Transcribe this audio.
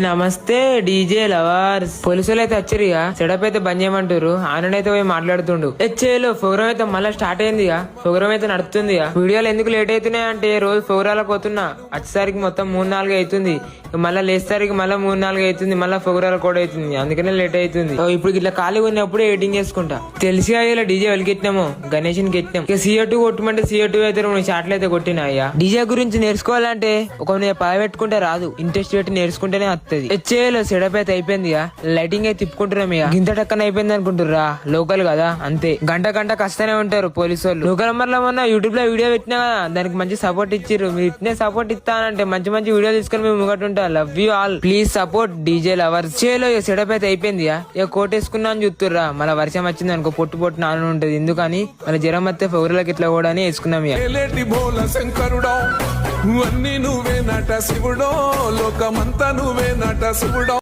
నమస్తే DJ lovers. పోలీసులు అయితే వచ్చారు ఇక సెటప్ అయితే బంద్ చేయమంటారు. ఆనంద్ పోయి మాట్లాడుతుండు. హెచ్ఏలో ప్రోగ్రామ్ అయితే మళ్ళీ స్టార్ట్ అయింది. ప్రోగ్రామ్ అయితే నడుస్తుంది. వీడియోలు ఎందుకు లేట్ అవుతున్నాయి అంటే రోజు ప్రోగ్రాలకు పోతున్నా. వచ్చేసరికి మొత్తం 3-4 అవుతుంది. మళ్ళీ లేచేసరికి మళ్ళీ 3-4 అవుతుంది. మళ్ళీ ప్రోగ్రాలు కూడా అవుతుంది. అందుకనే లేట్ అవుతుంది. ఇప్పుడు ఇట్లా ఖాళీగా ఉన్నప్పుడు ఎడిటింగ్ చేసుకుంటా. తెలిసి ఇలా డీజే వెలికెట్టినాము, గణేష్ కి ఎత్తినాం. ఇక CO2 కొట్టమంటే CO2 అయితే 2 షాట్లు అయితే కొట్టినా. అయ్యా డీజే గురించి నేర్చుకోవాలంటే ఒక పని పెట్టుకుంటే రాదు, ఇంట్రెస్ట్ పెట్టి నేర్చుకుంటేనే వస్తుంది. హెచ్ఏలో సెటప్ అయితే అయిపోయింది. లైటింగ్ అయితే తిప్పుకుంటున్నాం. ఇక గింత టక్కన అయిపోయింది అనుకుంటుర్రా, లోకల్ కదా అంతే. గంట కష్టనే ఉంటారు పోలీసు వాళ్ళు. లోకల్ నెంబర్లో మొన్న యూట్యూబ్ లో వీడియో పెట్టినా కదా, దానికి మంచి సపోర్ట్ ఇచ్చిర్రు. మీరు ఇట్నే సపోర్ట్ ఇస్తానంటే మంచి వీడియో తీసుకొని మేము ముంగటుంటా. Love you all, please support DJ lovers. హెచ్ఏలో సెటప్ అయితే అయిపోయింది. ఇక కోట్ వేసుకున్నా అని చూస్తుర్రా, మళ్ళీ వర్షం వచ్చింది అనుకో పొట్టు నాన్న ఉంటది. ఎందుకని మళ్ళీ జ్వరం వస్తే ఫౌరలకి ఇట్లా కూడా వేసుకున్నాం. శంకరుడో అన్ని నువ్వే నట శివుడో, లోకమంతా నువ్వే నట శివుడో.